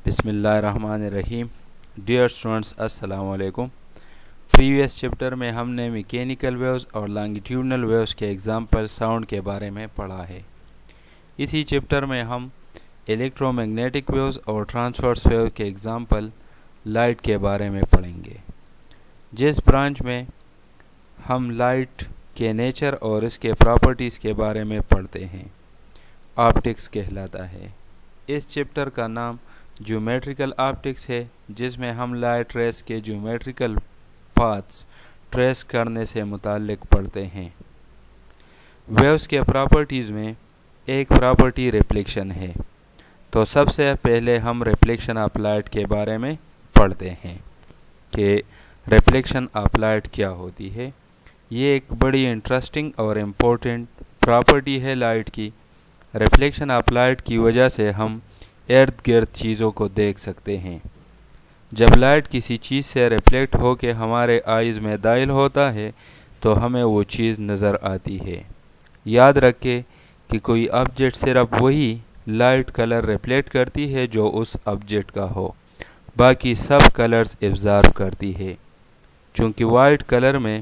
بسم اللہ الرحمن الرحیم. ڈیئر اسٹوڈنٹس السلام علیکم. پریویس چیپٹر میں ہم نے میکینیکل ویوز اور لانگیٹیوڈنل ویوز کے ایگزامپل ساؤنڈ کے بارے میں پڑھا ہے. اسی چیپٹر میں ہم الیکٹرو میگنیٹک ویوز اور ٹرانسورس ویو کے ایگزامپل لائٹ کے بارے میں پڑھیں گے. جس برانچ میں ہم لائٹ کے نیچر اور اس کے پراپرٹیز کے بارے میں پڑھتے ہیں آپٹکس کہلاتا ہے. اس چیپٹر کا نام جیومیٹریکل آپٹکس ہے، جس میں ہم لائٹ ریز کے جیومیٹریکل پاتھس ٹریس کرنے سے متعلق پڑھتے ہیں. ویوز کے پراپرٹیز میں ایک پراپرٹی ریفلیکشن ہے. تو سب سے پہلے ہم ریفلیکشن آف لائٹ کے بارے میں پڑھتے ہیں کہ ریفلیکشن آف لائٹ کیا ہوتی ہے. یہ ایک بڑی انٹرسٹنگ اور امپورٹنٹ پراپرٹی ہے لائٹ کی. ریفلیکشن آف لائٹ کی وجہ سے ہم ارد گرد چیزوں کو دیکھ سکتے ہیں. جب لائٹ کسی چیز سے ریفلیکٹ ہو کے ہمارے آئیز میں داخل ہوتا ہے تو ہمیں وہ چیز نظر آتی ہے. یاد رکھیں کہ کوئی آبجیکٹ صرف وہی لائٹ کلر ریفلیکٹ کرتی ہے جو اس آبجیکٹ کا ہو، باقی سب کلرز ایبزارب کرتی ہے. چونکہ وائٹ کلر میں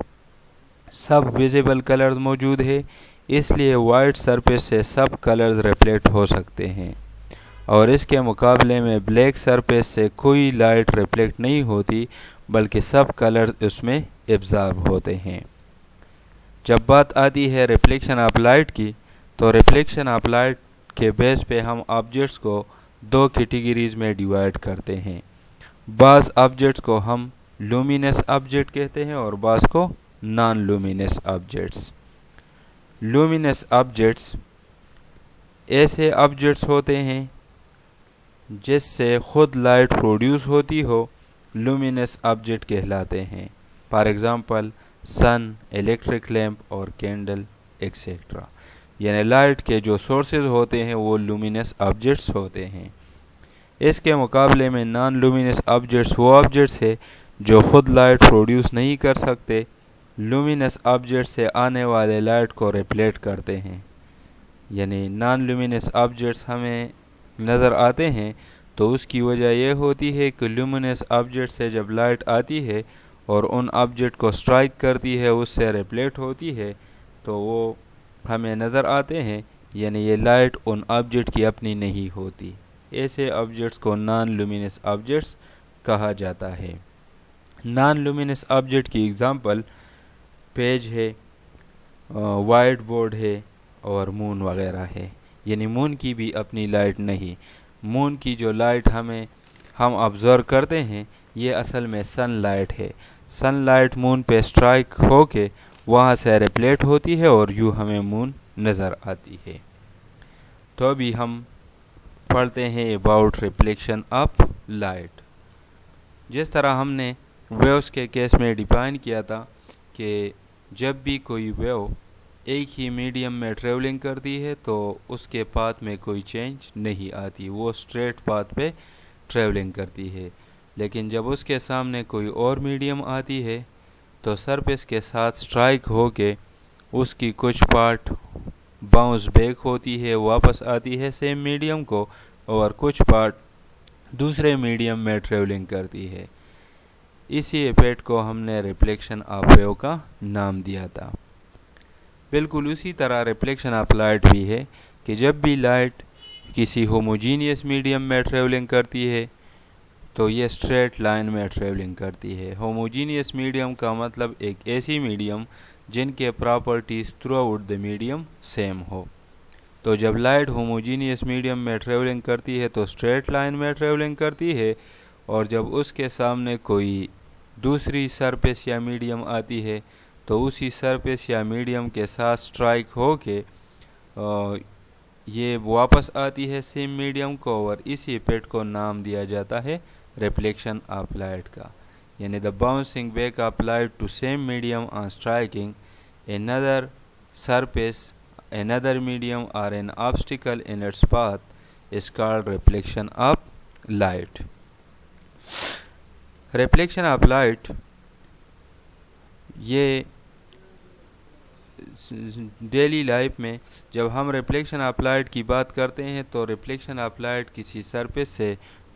سب ویزیبل کلرز موجود ہے، اس لیے وائٹ سرفیس سے سب کلرز ریفلیکٹ ہو سکتے ہیں، اور اس کے مقابلے میں بلیک سرفیس سے کوئی لائٹ ریفلیکٹ نہیں ہوتی بلکہ سب کلرز اس میں ایبزارب ہوتے ہیں. جب بات آتی ہے ریفلیکشن آف لائٹ کی تو ریفلیکشن آف لائٹ کے بیس پہ ہم آبجیکٹس کو دو کیٹیگریز میں ڈیوائڈ کرتے ہیں. بعض آبجیکٹس کو ہم لومینس آبجیکٹ کہتے ہیں اور بعض کو naan luminance objects. Luminance objects ایسے آبجیکٹس ہوتے ہیں جس سے خود لائٹ پروڈیوس ہوتی ہو، لومینس آبجیکٹ کہلاتے ہیں. For example sun, electric lamp اور کینڈل ایکسیٹرا. یعنی لائٹ کے جو سورسز ہوتے ہیں وہ لومینس آبجیکٹس ہوتے ہیں. اس کے مقابلے میں نان لومینس آبجیکٹس وہ آبجیکٹس ہیں جو خود لائٹ پروڈیوس نہیں کر سکتے، لومینس آبجیکٹ سے آنے والے لائٹ کو ریفلیکٹ کرتے ہیں. یعنی نان لومینس آبجیکٹس ہمیں نظر آتے ہیں تو اس کی وجہ یہ ہوتی ہے کہ لومینس آبجیکٹ سے جب لائٹ آتی ہے اور ان آبجیکٹ کو سٹرائک کرتی ہے، اس سے ریفلیکٹ ہوتی ہے تو وہ ہمیں نظر آتے ہیں. یعنی یہ لائٹ ان آبجیکٹ کی اپنی نہیں ہوتی. ایسے آبجیکٹس کو نان لومینس آبجیکٹس کہا جاتا ہے. نان لومینس آبجیکٹ کی اگزامپل پیج ہے، وائٹ بورڈ ہے اور مون وغیرہ ہے. یعنی مون کی بھی اپنی لائٹ نہیں. مون کی جو لائٹ ہم آبزرو کرتے ہیں یہ اصل میں سن لائٹ ہے. سن لائٹ مون پہ سٹرائک ہو کے وہاں سے ریفلیکٹ ہوتی ہے اور یوں ہمیں مون نظر آتی ہے. تو ابھی ہم پڑھتے ہیں اباؤٹ ریفلیکشن آف لائٹ. جس طرح ہم نے ویوز کے کیس میں ڈیفائن کیا تھا کہ جب بھی کوئی ویو ایک ہی میڈیم میں ٹریولنگ کرتی ہے تو اس کے پاتھ میں کوئی چینج نہیں آتی، وہ اسٹریٹ پاتھ پہ ٹریولنگ کرتی ہے. لیکن جب اس کے سامنے کوئی اور میڈیم آتی ہے تو سرفیس کے ساتھ سٹرائک ہو کے اس کی کچھ پارٹ باؤنس بیک ہوتی ہے، واپس آتی ہے سیم میڈیم کو، اور کچھ پارٹ دوسرے میڈیم میں ٹریولنگ کرتی ہے. اسی ایفیکٹ کو ہم نے ریفلیکشن آف ویو کا نام دیا تھا. بالکل اسی طرح ریفلیکشن آف لائٹ بھی ہے کہ جب بھی لائٹ کسی ہوموجینیس میڈیم میں ٹریولنگ کرتی ہے تو یہ اسٹریٹ لائن میں ٹریولنگ کرتی ہے. ہوموجینیس میڈیم کا مطلب ایک ایسی میڈیم جن کے properties throughout the medium same ہو. تو جب لائٹ ہوموجینیس میڈیم میں ٹریولنگ کرتی ہے تو اسٹریٹ لائن میں ٹریولنگ کرتی ہے، اور جب اس کے سامنے کوئی دوسری سرفیس یا میڈیم آتی ہے تو اسی سرفیس یا میڈیم کے ساتھ سٹرائک ہو کے یہ واپس آتی ہے سیم میڈیم کو، اور اسی ایفیکٹ کو نام دیا جاتا ہے ریفلیکشن آف لائٹ کا. یعنی the bouncing back of light to same medium on striking another surface, another medium or an obstacle in its path is called reflection of light. Reflection of light یہ daily life میں جب ہم reflection of light کی بات کرتے ہیں تو reflection of light کسی سرفیس سے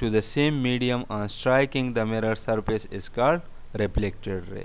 to the same medium on striking the mirror surface is called reflected ray।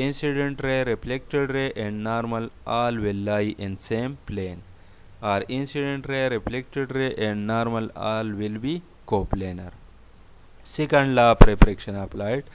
incident ray, reflected ray and normal all will lie in same plane, or incident ray, reflected ray and normal all will be coplanar। second law of refraction of light,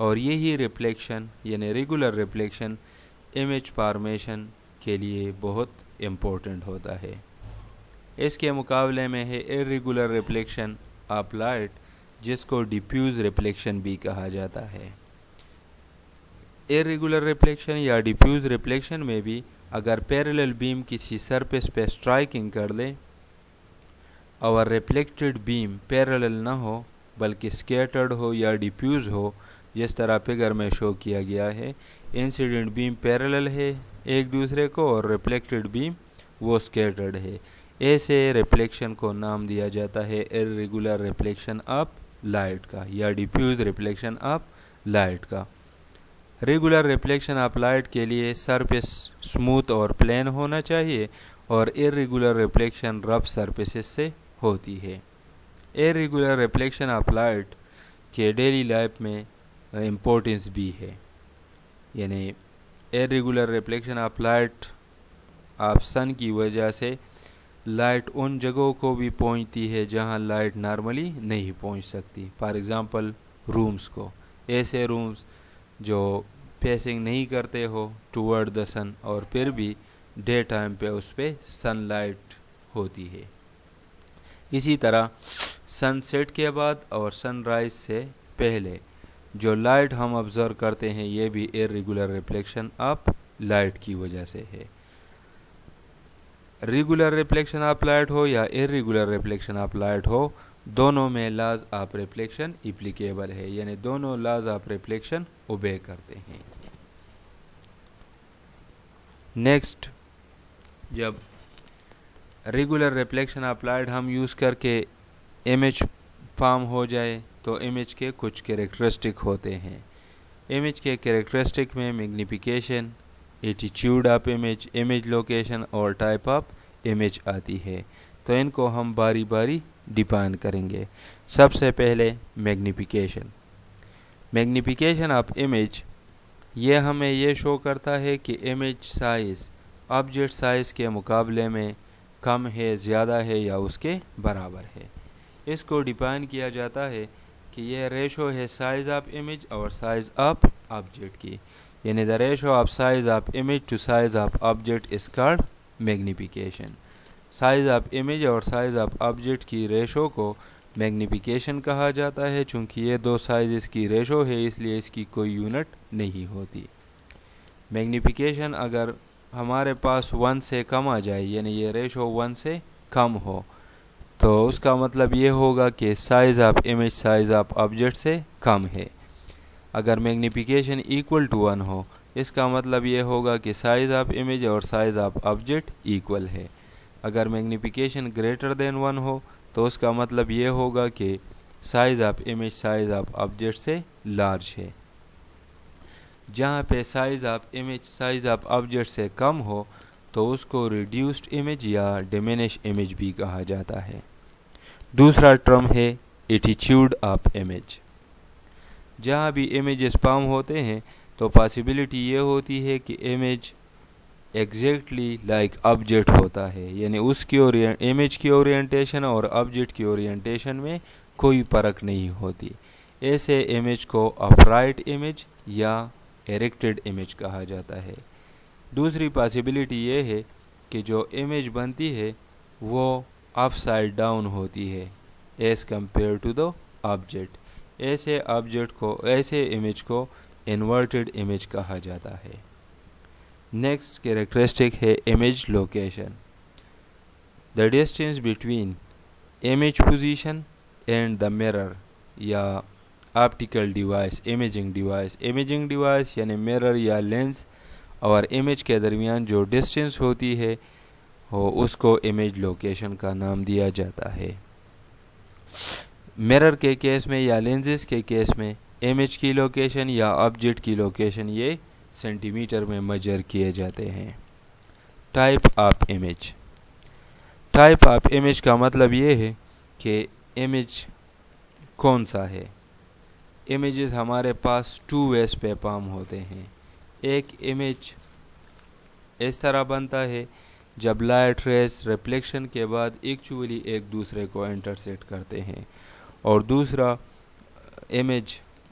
اور یہی reflection یعنی regular reflection image formation کے لیے بہت important ہوتا ہے۔ اس کے مقابلے میں ہے ارریگولر ریفلیکشن آف لائٹ، جس کو ڈیفیوز ریفلیکشن بھی کہا جاتا ہے۔ ارریگولر ریفلیکشن یا ڈیفیوز ریفلیکشن میں بھی اگر پیریلل بیم کسی سرفیس پہ اسٹرائکنگ کر لے اور ریفلیکٹڈ بیم پیریلل نہ ہو بلکہ سکیٹرڈ ہو یا ڈیفیوز ہو، جس طرح فگر میں شو کیا گیا ہے، انسیڈنٹ بیم پیریلل ہے ایک دوسرے کو اور ریفلیکٹڈ بیم وہ سکیٹرڈ ہے، ایسے ریفلیکشن کو نام دیا جاتا ہے ارریگولر ریفلیکشن آف لائٹ کا یا ڈیفیوز ریفلیکشن آف لائٹ کا۔ ریگولر ریفلیکشن آف لائٹ کے لیے سرفیس اسموتھ اور پلین ہونا چاہیے اور ارریگولر ریفلیکشن رف سرفیسز سے ہوتی ہے۔ ارریگولر ریفلیکشن آف لائٹ کے ڈیلی لائف میں امپورٹنس بھی ہے، یعنی irregular reflection of light of sun کی وجہ سے لائٹ ان جگہوں کو بھی پہنچتی ہے جہاں لائٹ نارملی نہیں پہنچ سکتی، فار ایگزامپل رومز کو، ایسے رومز جو فیسنگ نہیں کرتے ہو ٹورڈ دا سن اور پھر بھی ڈے ٹائم پہ اس پہ سن لائٹ ہوتی ہے۔ اسی طرح سن سیٹ کے بعد اور سن رائز سے پہلے جو لائٹ ہم آبزرو کرتے ہیں یہ بھی ارریگولر ریفلیکشن آف لائٹ کی وجہ سے ہے۔ ریگولر ریفلیکشن آف لائٹ ہو یا ارریگولر ریفلیکشن آف لائٹ ہو، دونوں میں لاز آف ریفلیکشن اپلیکیبل ہے، یعنی دونوں لاز آف ریفلیکشن اوبے کرتے ہیں۔ نیکسٹ، جب ریگولر ریفلیکشن آف لائٹ ہم یوز کر کے امیج فارم ہو جائے تو امیج کے کچھ کریکٹرسٹک ہوتے ہیں۔ امیج کے کریکٹرسٹک میں میگنیفیکیشن، ایٹیچیوڈ آف امیج، امیج لوکیشن اور ٹائپ آف امیج آتی ہے، تو ان کو ہم باری باری ڈیفائن کریں گے۔ سب سے پہلے میگنیفیکیشن۔ میگنیفیکیشن آف امیج یہ ہمیں یہ شو کرتا ہے کہ امیج سائز آبجیکٹ سائز کے مقابلے میں کم ہے، زیادہ ہے یا اس کے برابر ہے۔ اس کو ڈیفائن کیا جاتا ہے کہ یہ ریشو ہے سائز آف امیج اور سائز آف آبجیکٹ کی، یعنی the ratio of size of image to size of object is called magnification۔ Size of image اور سائز آف آبجیکٹ کی ریشو کو میگنیفیکیشن کہا جاتا ہے، چونکہ یہ دو سائز اس کی ریشو ہے اس لیے اس کی کوئی یونٹ نہیں ہوتی۔ میگنیفیکیشن اگر ہمارے پاس 1 سے کم آ جائے، یعنی یہ ریشو 1 سے کم ہو، تو اس کا مطلب یہ ہوگا کہ size of image size of object سے کم ہے۔ اگر میگنیفیکیشن ایکول ٹو 1 ہو، اس کا مطلب یہ ہوگا کہ سائز آف امیج اور سائز آف آبجیکٹ ایکول ہے۔ اگر میگنیفیکیشن گریٹر دین 1 ہو تو اس کا مطلب یہ ہوگا کہ size of image size of object سے لارج ہے۔ جہاں پہ size of image size of object سے کم ہو تو اس کو ریڈیوسڈ امیج یا ڈیمینش امیج بھی کہا جاتا ہے۔ دوسرا ٹرم ہے ایٹیچیوڈ آف امیج۔ جہاں بھی امیجز فارم ہوتے ہیں تو پاسبلٹی یہ ہوتی ہے کہ امیج ایگزیکٹلی لائک آبجیکٹ ہوتا ہے، یعنی اس کی امیج کی اورینٹیشن اور آبجیکٹ کی اورینٹیشن میں کوئی فرق نہیں ہوتی۔ ایسے امیج کو اپرائٹ امیج یا ایریکٹڈ امیج کہا جاتا ہے۔ دوسری پاسبلٹی یہ ہے کہ جو امیج بنتی ہے وہ اپ سائڈ ڈاؤن ہوتی ہے as compare to the object. ایسے امیج کو انورٹڈ امیج کہا جاتا ہے۔ نیکسٹ کریکٹرسٹک ہے image location. The distance between image position and the mirror یا آپٹیکل ڈیوائس امیجنگ ڈیوائس یعنی مرر یا لینس اور امیج کے درمیان جو ڈسٹینس ہوتی ہے اس کو امیج لوکیشن کا نام دیا جاتا ہے۔ مرر کے کیس میں یا لینزز کے کیس میں امیج کی لوکیشن یا آبجیکٹ کی لوکیشن یہ سینٹی میٹر میں میجر کیے جاتے ہیں۔ Type of image. Type of image کا مطلب یہ ہے کہ امیج کون سا ہے۔ امیجز ہمارے پاس 2 ویز پہ فارم ہوتے ہیں۔ ایک امیج اس طرح بنتا ہے جب لائٹ ریز ریفلیکشن کے بعد ایکچولی ایک دوسرے کو انٹرسیکٹ کرتے ہیں، اور دوسرا امیج